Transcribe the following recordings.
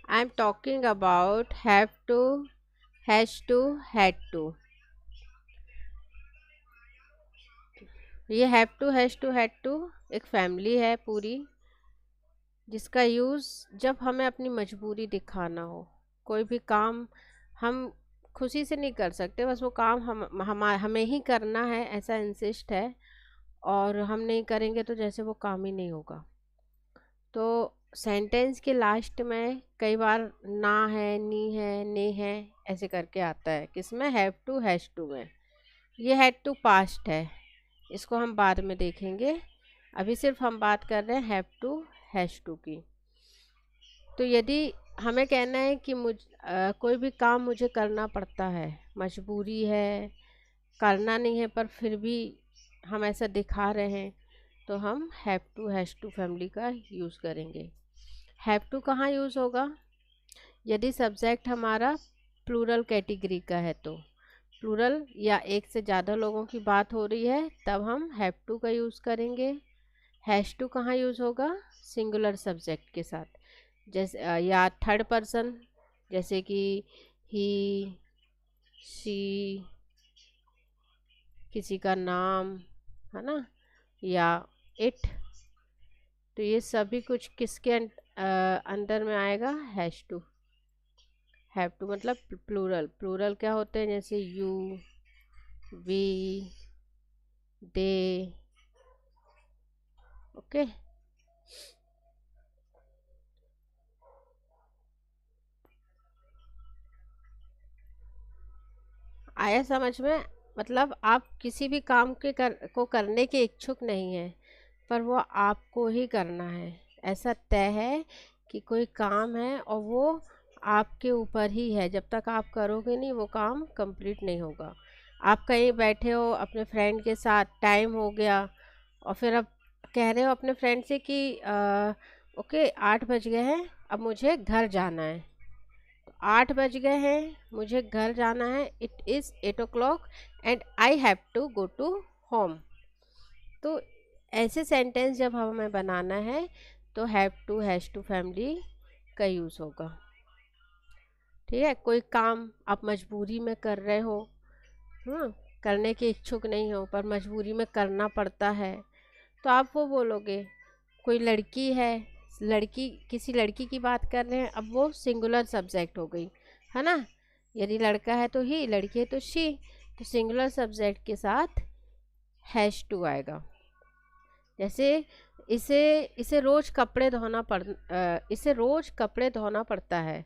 I'm talking about have to, has to, had to। ये have to, has to, had to एक family है पूरी, जिसका use जब हमें अपनी मजबूरी दिखाना हो। कोई भी काम हम खुशी से नहीं कर सकते, बस वो काम हमें ही करना है, ऐसा इंसिस्ट है, और हम नहीं करेंगे तो जैसे वो काम ही नहीं होगा। तो सेंटेंस के लास्ट में कई बार ना है, नी है, ने है, ऐसे करके आता है। किसमें? हैव टू, हैज टू में। ये हैड टू पास्ट है, इसको हम बाद में देखेंगे। अभी सिर्फ हम बात कर रहे हैं हैव टू, हैज टू की। तो यदि हमें कहना है कि कोई भी काम मुझे करना पड़ता है, मजबूरी है, करना नहीं है पर फिर भी हम ऐसा दिखा रहे हैं, तो हम have to, has to family का यूज़ करेंगे। हैव टू कहाँ यूज़ होगा? यदि सब्जेक्ट हमारा प्लूरल कैटेगरी का है, तो प्लूरल या एक से ज़्यादा लोगों की बात हो रही है, तब हम हैव टू का यूज़ करेंगे। हैश टू कहाँ यूज़ होगा? सिंगुलर सब्जेक्ट के साथ, जैसे या थर्ड पर्सन, जैसे कि ही, शी, किसी का नाम, है ना, या इट। तो ये सभी कुछ किसके अंदर में आएगा? Has to. हैव टू मतलब प्लूरल। प्लूरल क्या होते हैं? जैसे यू, वी, दे। ओके। आया समझ में? मतलब आप किसी भी काम को करने के इच्छुक नहीं हैं, पर वो आपको ही करना है। ऐसा तय है कि कोई काम है और वो आपके ऊपर ही है, जब तक आप करोगे नहीं वो काम कंप्लीट नहीं होगा। आप कहीं बैठे हो अपने फ्रेंड के साथ, टाइम हो गया, और फिर अब कह रहे हो अपने फ्रेंड से कि ओके 8 बज गए हैं, अब मुझे घर जाना है। 8 बज गए हैं, मुझे घर जाना है, it is 8 o'clock and I have to go to home. तो ऐसे सेंटेंस जब हमें बनाना है तो have to, has to family का यूज़ होगा। ठीक है? कोई काम आप मजबूरी में कर रहे हो, हाँ, करने के इच्छुक नहीं हो पर मजबूरी में करना पड़ता है, तो आप वो बोलोगे। कोई लड़की है, लड़की, किसी लड़की की बात कर रहे हैं, अब वो सिंगुलर सब्जेक्ट हो गई, है ना। यदि लड़का है तो ही, लड़की है तो शी। तो सिंगुलर सब्जेक्ट के साथ हैश टू आएगा। जैसे इसे इसे रोज कपड़े धोना इसे रोज कपड़े धोना पड़ता है,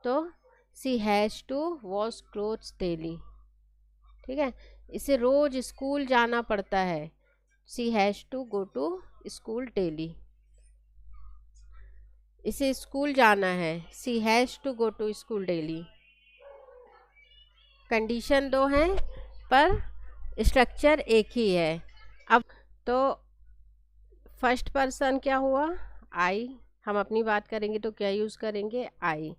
तो she has to wash clothes daily. ठीक है? इसे रोज स्कूल जाना पड़ता है, she has to go to school daily. इसे स्कूल जाना है, she has to go to school daily. Condition दो हैं पर स्ट्रक्चर एक ही है। अब तो फर्स्ट पर्सन क्या हुआ? आई। हम अपनी बात करेंगे तो क्या यूज़ करेंगे? आई।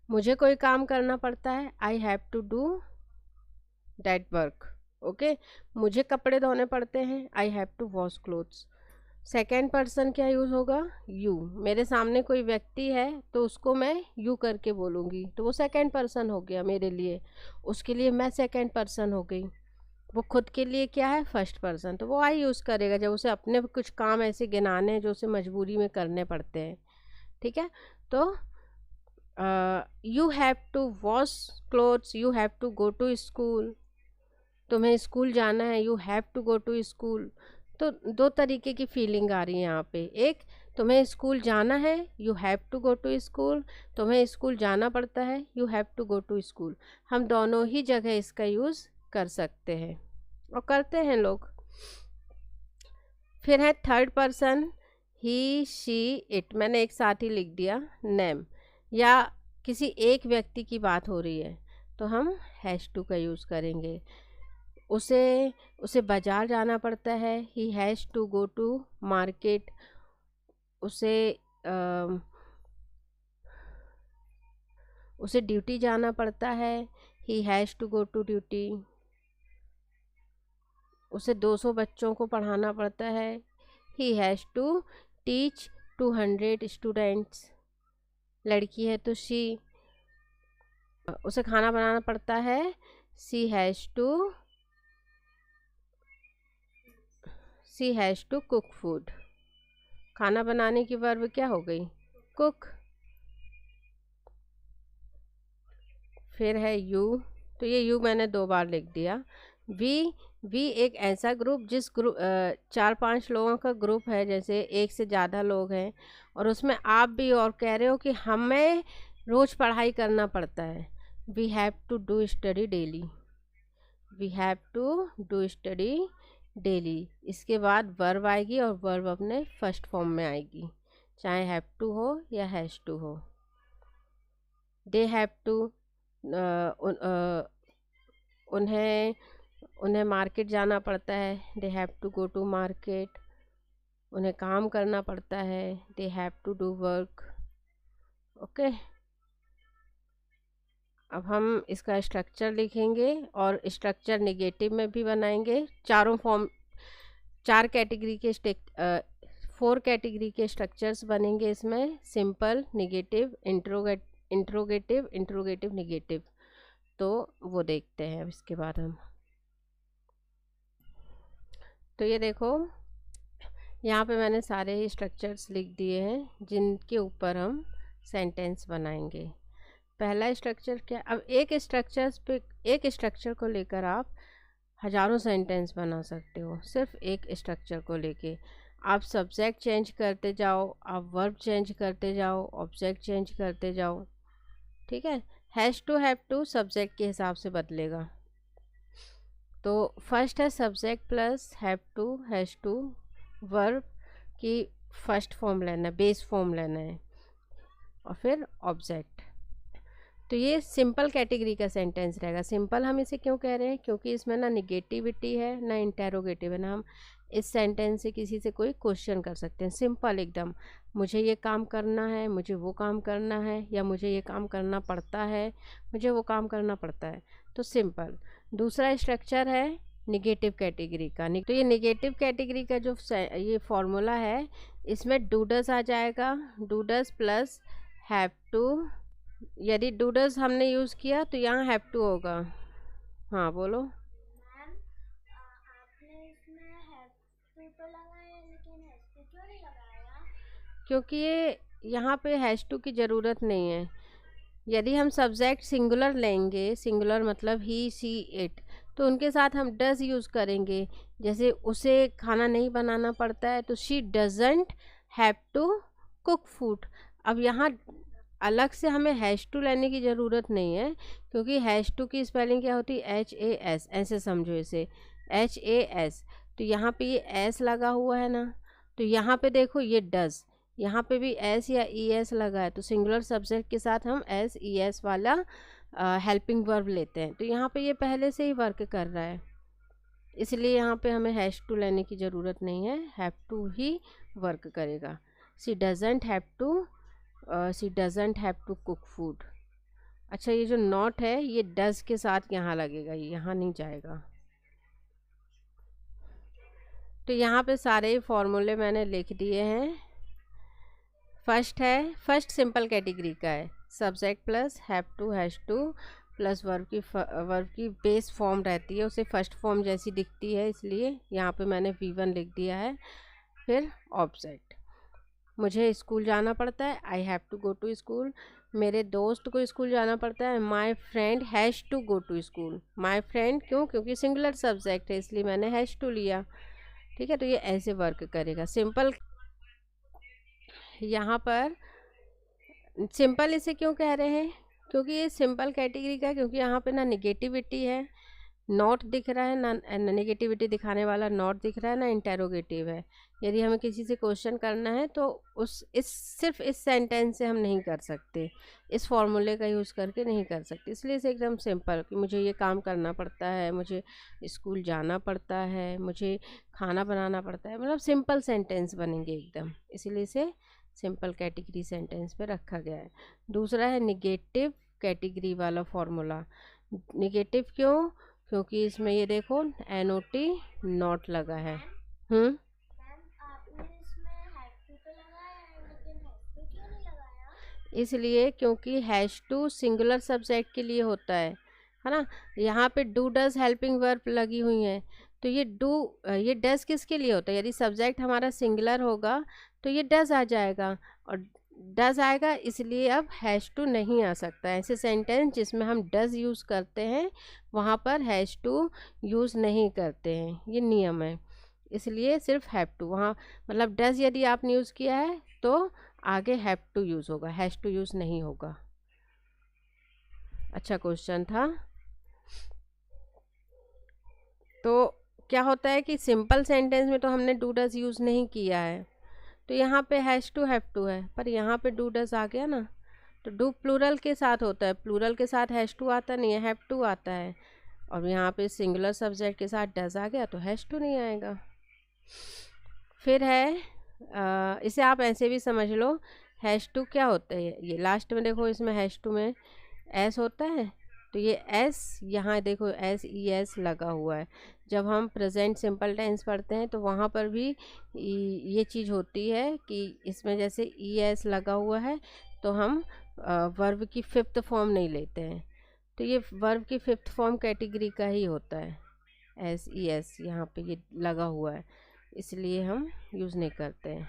मुझे कोई काम करना पड़ता है, I have to do that work. Okay. मुझे कपड़े धोने पड़ते हैं, I have to wash clothes. Second person क्या यूज़ होगा? यू। मेरे सामने कोई व्यक्ति है तो उसको मैं यू करके बोलूँगी, तो वो सेकेंड पर्सन हो गया मेरे लिए, उसके लिए मैं सेकेंड पर्सन हो गई। वो खुद के लिए क्या है? First person. तो वो आई यूज़ करेगा जब उसे अपने कुछ काम ऐसे गिनाने हैं जो उसे मजबूरी में करने पड़ते हैं। ठीक है? तो you have to wash clothes, you have to go to school. तुम्हें स्कूल जाना है, you have to go to school. तो दो तरीके की फीलिंग आ रही है यहाँ पे। एक, तुम्हें स्कूल जाना है, you have to go to school. तुम्हें स्कूल जाना पड़ता है, you have to go to school. हम दोनों ही जगह इसका यूज़ कर सकते हैं और करते हैं लोग। फिर है third person, he, she, it. मैंने एक साथ ही लिख दिया नेम, या किसी एक व्यक्ति की बात हो रही है तो हम हैश टू का यूज़ करेंगे। उसे उसे बाजार जाना पड़ता है, he has to go to market. उसे अम, उसे ड्यूटी जाना पड़ता है, he has to go to duty. उसे 200 बच्चों को पढ़ाना पड़ता है, he has to teach 200 students. लड़की है तो शी, उसे खाना बनाना पड़ता है, she has to cook food. खाना बनाने की वर्ब क्या हो गई? कुक। फिर है यू, तो ये यू मैंने 2 बार लिख दिया। वी एक ऐसा ग्रुप जिस ग्रुप 4-5 लोगों का ग्रुप है, जैसे एक से ज़्यादा लोग हैं और उसमें आप भी और कह रहे हो कि हमें रोज़ पढ़ाई करना पड़ता है। We have to do study daily, we have to do study daily. इसके बाद वर्ब आएगी और वर्ब अपने फर्स्ट फॉर्म में आएगी, चाहे हैव टू हो या हैज़ टू हो। दे हैव टू, उन्हें उन्हें मार्केट जाना पड़ता है, they have to go to market. उन्हें काम करना पड़ता है, they have to do work. Okay, अब हम इसका स्ट्रक्चर लिखेंगे और स्ट्रक्चर निगेटिव में भी बनाएंगे। 4 कैटेगरी के 4 कैटेगरी के स्ट्रक्चर्स बनेंगे इसमें, सिंपल, निगेटिव, इंट्रोगेटिव, निगेटिव। तो वो देखते हैं इसके बाद हम। तो ये देखो, यहाँ पे मैंने सारे ही स्ट्रक्चर्स लिख दिए हैं जिनके ऊपर हम सेंटेंस बनाएंगे। पहला स्ट्रक्चर क्या, अब एक स्ट्रक्चर को लेकर आप हजारों सेंटेंस बना सकते हो, सिर्फ एक स्ट्रक्चर को लेके। आप सब्जेक्ट चेंज करते जाओ, आप वर्ब चेंज करते जाओ, ऑब्जेक्ट चेंज करते जाओ, ठीक है। हैज़ टू सब्जेक्ट के हिसाब से बदलेगा। तो फर्स्ट है subject plus has to, verb की फर्स्ट फॉर्म लेना है, बेस फॉर्म लेना है, और फिर ऑब्जेक्ट। तो ये सिंपल कैटेगरी का सेंटेंस रहेगा। सिंपल हम इसे क्यों कह रहे हैं? क्योंकि इसमें ना निगेटिविटी है ना इंटेरोगेटिव है, ना हम इस सेंटेंस से किसी से कोई क्वेश्चन कर सकते हैं। सिंपल एकदम, मुझे ये काम करना है, मुझे वो काम करना है, या मुझे ये काम करना पड़ता है, मुझे वो काम करना पड़ता है। तो सिंपल। दूसरा स्ट्रक्चर है निगेटिव कैटेगरी का। तो ये निगेटिव कैटेगरी का जो ये फॉर्मूला है, इसमें डूडस आ जाएगा, डूडस प्लस हैव टू। यदि डूडस हमने यूज़ किया तो यहाँ हैव टू होगा। हाँ बोलो। मैम, आपने इसमें हैव टू तो लगाया लेकिन हैज टू क्यों नहीं लगाया? क्योंकि ये यहाँ पे हैज़ टू की ज़रूरत नहीं है। यदि हम सब्जेक्ट सिंगुलर लेंगे, सिंगुलर मतलब ही, सी, इट, तो उनके साथ हम डज यूज़ करेंगे। जैसे उसे खाना नहीं बनाना पड़ता है तो she doesn't have to cook food. अब यहाँ अलग से हमें हैज़ टू लेने की ज़रूरत नहीं है, क्योंकि हैज़ टू की स्पेलिंग क्या होती है? HAS, ऐसे समझो इसे, HAS। तो यहाँ पे ये एस लगा हुआ है ना, तो यहाँ पे देखो ये डज, यहाँ पे भी एस या ES लगा है, तो सिंगुलर सब्जेक्ट के साथ हम SES वाला हेल्पिंग वर्ब लेते हैं। तो यहाँ पे ये पहले से ही वर्क कर रहा है, इसलिए यहाँ पे हमें हैज़ टू लेने की ज़रूरत नहीं है, हैव टू ही वर्क करेगा। She doesn't have to cook food. अच्छा, ये जो नॉट है ये डज के साथ यहाँ लगेगा, ये यहाँ नहीं जाएगा। तो यहाँ पे सारे फॉर्मूले मैंने लिख दिए हैं। फर्स्ट सिंपल कैटेगरी का है, subject plus have to has to plus verb की बेस फॉर्म रहती है, उसे फर्स्ट फॉर्म जैसी दिखती है, इसलिए यहाँ पे मैंने V1 लिख दिया है। फिर ऑब्जेक्ट, मुझे स्कूल जाना पड़ता है, I have to go to school. मेरे दोस्त को स्कूल जाना पड़ता है, my friend has to go to school. My friend क्यों? क्योंकि सिंगुलर सब्जेक्ट है, इसलिए मैंने हैज़ टू लिया, ठीक है। तो ये ऐसे वर्क करेगा। सिंपल, यहाँ पर सिंपल इसे क्यों कह रहे हैं? क्योंकि ये सिंपल कैटेगरी का, क्योंकि यहाँ पे ना निगेटिविटी है, नॉट दिख रहा है, ना नेगेटिविटी दिखाने वाला नॉट दिख रहा है, ना इंटेरोगेटिव है। यदि हमें किसी से क्वेश्चन करना है तो सिर्फ इस सेंटेंस से हम नहीं कर सकते, इस फॉर्मूले का यूज़ करके नहीं कर सकते, इसलिए इसे एकदम सिंपल कि मुझे ये काम करना पड़ता है, मुझे स्कूल जाना पड़ता है, मुझे खाना बनाना पड़ता है, मतलब सिंपल सेंटेंस बनेंगे एकदम, इसीलिए इसे सिंपल कैटेगरी सेंटेंस पे रखा गया है। दूसरा है निगेटिव कैटेगरी वाला फॉर्मूला। निगेटिव क्यों? क्योंकि इसमें ये देखो NOT नॉट लगा है। मैम, आपने इसमें हैव टू तो लगाया है लेकिन हैज टू क्यों नहीं लगाया? इसलिए क्योंकि हैश टू सिंगुलर सब्जेक्ट के लिए होता है ना। यहाँ पे डू डज हेल्पिंग वर्ब लगी हुई हैं, तो ये डज किसके लिए होता है? यदि सब्जेक्ट हमारा सिंगुलर होगा तो ये डज आ जाएगा, और डज आएगा, इसलिए अब हैश टू नहीं आ सकता। ऐसे सेंटेंस जिसमें हम डज यूज़ करते हैं वहाँ पर हैश टू यूज़ नहीं करते हैं, ये नियम है। इसलिए सिर्फ हैव टू, वहाँ मतलब डज यदि आपने यूज़ किया है तो आगे हैव टू यूज़ होगा, हैश टू यूज़ नहीं होगा। अच्छा क्वेश्चन था। तो क्या होता है कि सिंपल सेंटेंस में तो हमने डू डज यूज़ नहीं किया है, तो यहाँ पे हैश टू हैव टू है, पर यहाँ पे डू डज आ गया ना, तो डू प्लूरल के साथ होता है, प्लूरल के साथ हैश टू आता नहीं है, हैव टू आता है। और यहाँ पे सिंगुलर सब्जेक्ट के साथ डज आ गया तो हैश टू नहीं आएगा। फिर है इसे आप ऐसे भी समझ लो, हैश टू क्या होता है, ये लास्ट में देखो, इसमें हैश टू में एस होता है, तो ये एस यहाँ देखो एस ई एस लगा हुआ है। जब हम प्रेजेंट सिंपल टेंस पढ़ते हैं तो वहाँ पर भी ये चीज़ होती है कि इसमें जैसे ई एस लगा हुआ है तो हम वर्ब की फिफ्थ फॉर्म नहीं लेते हैं, तो ये वर्ब की फिफ्थ फॉर्म कैटेगरी का ही होता है। एस ई एस यहाँ पे ये लगा हुआ है, इसलिए हम यूज़ नहीं करते हैं।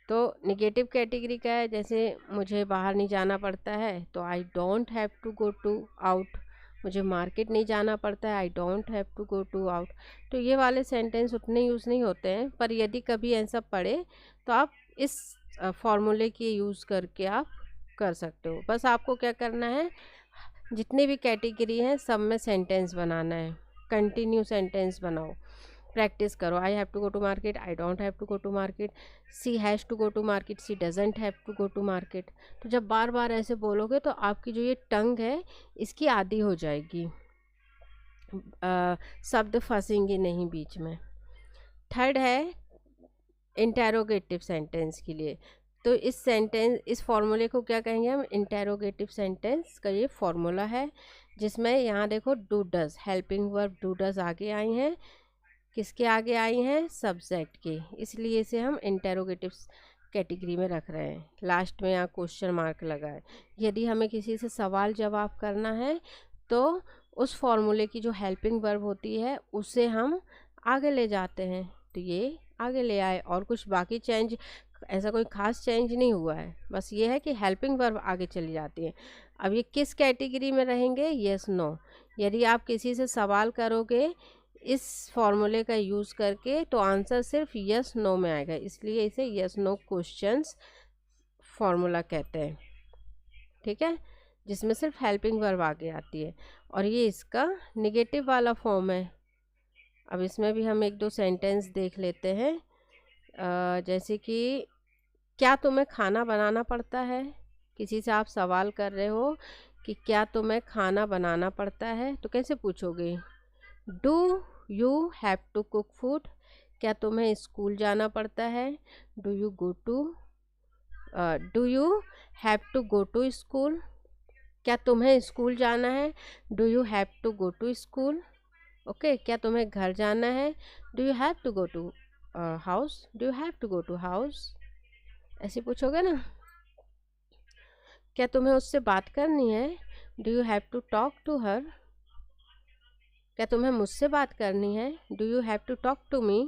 तो निगेटिव कैटेगरी का है, जैसे मुझे बाहर नहीं जाना पड़ता है तो I don't have to go to out, मुझे मार्केट नहीं जाना पड़ता है, I don't have to go to out. तो ये वाले सेंटेंस उतने यूज़ नहीं होते हैं, पर यदि कभी ऐसा पड़े तो आप इस फॉर्मूले की यूज़ करके आप कर सकते हो। बस आपको क्या करना है, जितने भी कैटेगरी हैं सब में सेंटेंस बनाना है, कंटिन्यू सेंटेंस बनाओ, प्रैक्टिस करो। I have to go to market, I don't have to go to market, she has to go to market, she doesn't have to go to market. तो जब बार बार ऐसे बोलोगे तो आपकी जो ये टंग है इसकी आदी हो जाएगी, शब्द फंसेंगे नहीं बीच में। थर्ड है इंटेरोगेटिव सेंटेंस के लिए, तो इस फॉर्मूले को क्या कहेंगे हम, इंटेरोगेटिव सेंटेंस का ये फॉर्मूला है, जिसमें यहाँ देखो do does helping verb do does आगे आई हैं, किसके आगे आई हैं, सब्जेक्ट के, इसलिए इसे हम इंटेरोगेटिव कैटेगरी में रख रहे हैं। लास्ट में यहाँ क्वेश्चन मार्क लगा है। यदि हमें किसी से सवाल जवाब करना है तो उस फॉर्मूले की जो हेल्पिंग वर्ब होती है उसे हम आगे ले जाते हैं, तो ये आगे ले आए, और कुछ बाकी चेंज ऐसा कोई खास चेंज नहीं हुआ है, बस ये है कि हेल्पिंग वर्ब आगे चली जाती है। अब ये किस कैटेगरी में रहेंगे, यस नो। यदि आप किसी से सवाल करोगे इस फॉर्मूले का यूज़ करके तो आंसर सिर्फ यस नो में आएगा, इसलिए इसे यस नो क्वेश्चंस फॉर्मूला कहते हैं, ठीक है, जिसमें सिर्फ हेल्पिंग वर्ब आगे आती है, और ये इसका निगेटिव वाला फॉर्म है। अब इसमें भी हम एक दो सेंटेंस देख लेते हैं, जैसे कि क्या तुम्हें खाना बनाना पड़ता है, किसी से आप सवाल कर रहे हो कि क्या तुम्हें खाना बनाना पड़ता है, तो कैसे पूछोगे, do you have to cook food, क्या तुम्हें स्कूल जाना पड़ता है, do you have to go to school, क्या तुम्हें स्कूल जाना है, do you have to go to school. Okay, क्या तुम्हें घर जाना है, do you have to go to house, do you have to go to house, ऐसे पूछोगे ना। क्या तुम्हें उससे बात करनी है, do you have to talk to her, क्या तुम्हें मुझसे बात करनी है, do you have to talk to me,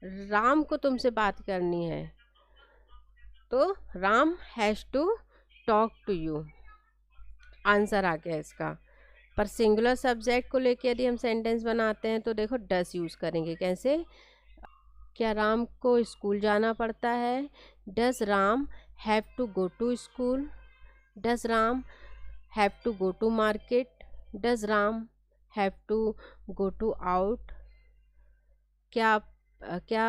Ram को तुमसे बात करनी है तो Ram has to talk to you, answer आ गया इसका। पर सिंगुलर सब्जेक्ट को लेके यदि हम सेंटेंस बनाते हैं तो देखो डस यूज़ करेंगे, कैसे, क्या राम को स्कूल जाना पड़ता है, does Ram have to go to school, does Ram have to go to market, does Ram have to go to out, क्या क्या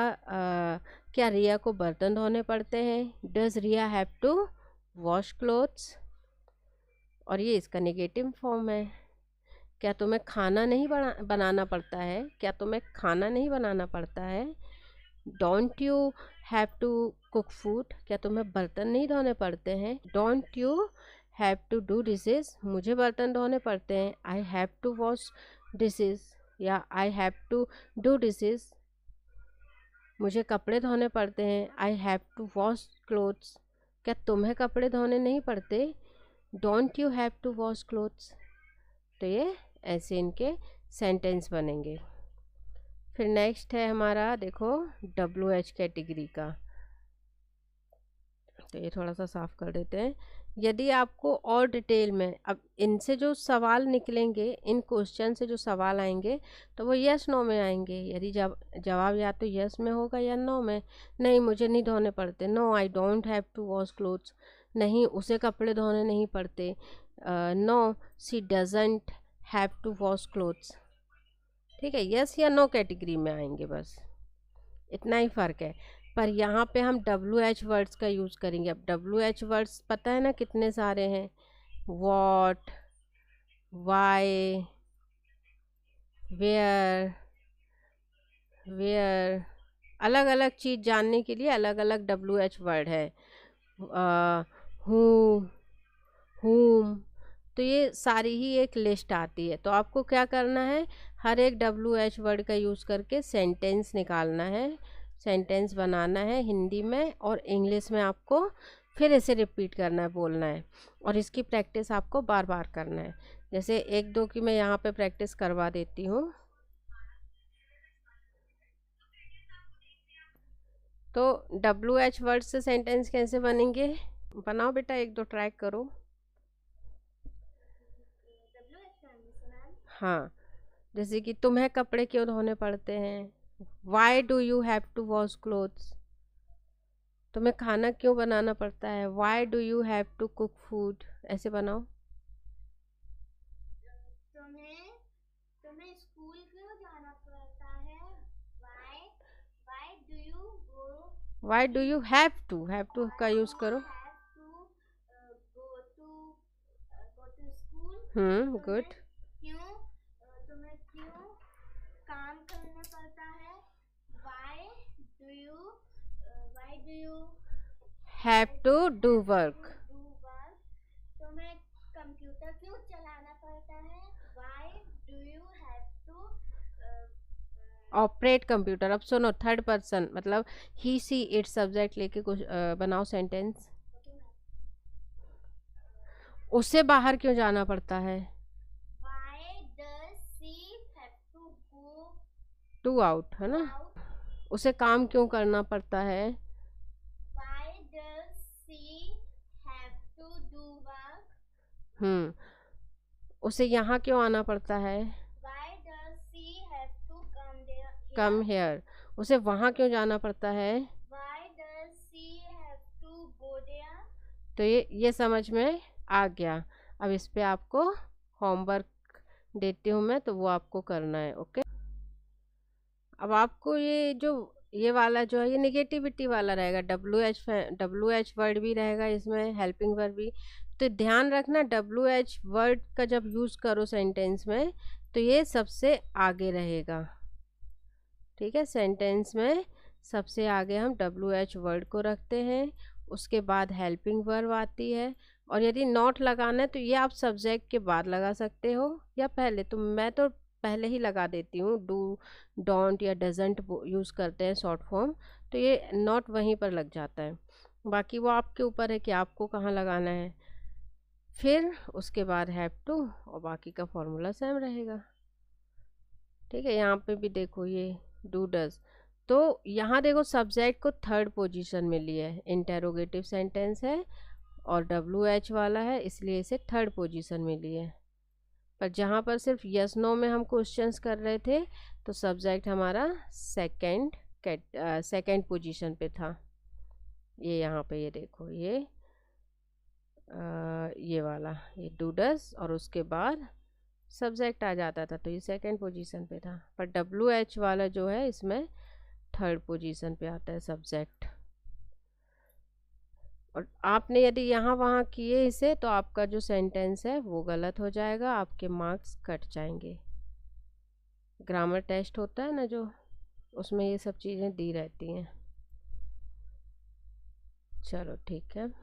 क्या रिया को बर्तन धोने पड़ते हैं, does Riya have to wash clothes, और ये इसका नेगेटिव फॉर्म है, क्या तुम्हें खाना नहीं बनाना पड़ता है, क्या तुम्हें खाना नहीं बनाना पड़ता है, don't you have to cook food, क्या तुम्हें बर्तन नहीं धोने पड़ते हैं, don't you have to do dishes, मुझे बर्तन धोने पड़ते हैं, I have to wash dishes या I have to do dishes. मुझे कपड़े धोने पड़ते हैं, I have to wash clothes. क्या तुम्हें कपड़े धोने नहीं पड़ते, don't you have to wash clothes. तो ये ऐसे इनके सेंटेंस बनेंगे। फिर नेक्स्ट है हमारा, देखो WH कैटेगरी का। तो ये थोड़ा सा साफ कर देते हैं। यदि आपको और डिटेल में, अब इनसे जो सवाल निकलेंगे, इन क्वेश्चन से जो सवाल आएंगे तो वो यस नो में आएंगे। यदि जवाब या तो यस में होगा या नो में। नहीं, मुझे नहीं धोने पड़ते, no I don't have to wash clothes. नहीं, उसे कपड़े धोने नहीं पड़ते, no she doesn't have to wash clothes. ठीक है, यस या नो कैटेगरी में आएंगे, बस इतना ही फ़र्क है। पर यहाँ पे हम WH वर्ड्स का यूज़ करेंगे। अब WH वर्ड्स पता है ना कितने सारे हैं, वॉट, वाई, वेयर, वेयर, अलग अलग चीज़ जानने के लिए अलग अलग WH वर्ड है। हु, हुम, तो ये सारी ही एक लिस्ट आती है। तो आपको क्या करना है, हर एक WH वर्ड का यूज़ करके सेंटेंस निकालना है, सेंटेंस बनाना है हिंदी में और इंग्लिश में। आपको फिर इसे रिपीट करना है, बोलना है, और इसकी प्रैक्टिस आपको बार बार करना है। जैसे एक दो की मैं यहाँ पे प्रैक्टिस करवा देती हूँ। तो WH वर्ड से सेंटेंस कैसे बनेंगे, बनाओ बेटा, एक दो ट्राई करो। हाँ, जैसे कि तुम्हें कपड़े क्यों धोने पड़ते हैं, why do you have to wash clothes. तुम्हें खाना क्यों बनाना पड़ता है, why do you have to cook food. ऐसे बनाओ। तुम्हें तुम्हें स्कूल क्यों जाना पड़ता है, why why do you go why do you have to का यूज़ करो। Go to school. गुड। तुम्हें क्यों काम करना पड़ता है, why do you have to do work. तुम्हें कंप्यूटर क्यों चलाना पड़ता है, why do you have to operate computer. अब सुनो, थर्ड पर्सन मतलब ही सी इट सब्जेक्ट लेके कुछ बनाओ सेंटेंस। उसे बाहर क्यों जाना पड़ता है, why does she have to go to out, है ना। आउट, उसे काम क्यों करना पड़ता है, why does she have to do work. उसे यहाँ क्यों आना पड़ता है, why does she have to come here. उसे वहाँ क्यों जाना पड़ता है, why does she have to go there. तो ये समझ में आ गया। अब इस पे आपको होमवर्क देती हूँ मैं, तो वो आपको करना है, ओके। अब आपको ये वाला जो है, ये निगेटिविटी वाला रहेगा। WH वर्ड भी रहेगा इसमें, हेल्पिंग वर्ब भी। तो ध्यान रखना, WH वर्ड का जब यूज़ करो सेंटेंस में तो ये सबसे आगे रहेगा। ठीक है, सेंटेंस में सबसे आगे हम WH वर्ड को रखते हैं, उसके बाद हेल्पिंग वर्ब आती है। और यदि नॉट लगाना है तो ये आप सब्जेक्ट के बाद लगा सकते हो या पहले। तो मैं तो पहले ही लगा देती हूँ, डू, डोंट या डजंट यूज़ करते हैं शॉर्ट फॉर्म, तो ये नॉट वहीं पर लग जाता है। बाकी वो आपके ऊपर है कि आपको कहाँ लगाना है। फिर उसके बाद हैव टू और बाकी का फॉर्मूला सेम रहेगा। ठीक है, यहाँ पे भी देखो ये डू डज। तो यहाँ देखो सब्जेक्ट को थर्ड पोजीशन में लिया है, इंटेरोगेटिव सेंटेंस है और WH वाला है, इसलिए इसे थर्ड पोजीशन में लिए। पर जहाँ पर सिर्फ यस नो में हम क्वेश्चंस कर रहे थे तो सब्जेक्ट हमारा सेकंड पोजीशन पे था। ये यहाँ पे ये देखो, ये वाला, ये डू डज और उसके बाद सब्जेक्ट आ जाता था, तो ये सेकंड पोजीशन पे था। पर WH वाला जो है इसमें थर्ड पोजीशन पे आता है सब्जेक्ट। और आपने यदि यहाँ वहाँ किए इसे तो आपका जो सेंटेंस है वो गलत हो जाएगा, आपके मार्क्स कट जाएंगे। ग्रामर टेस्ट होता है ना जो, उसमें ये सब चीज़ें दी रहती हैं। चलो ठीक है।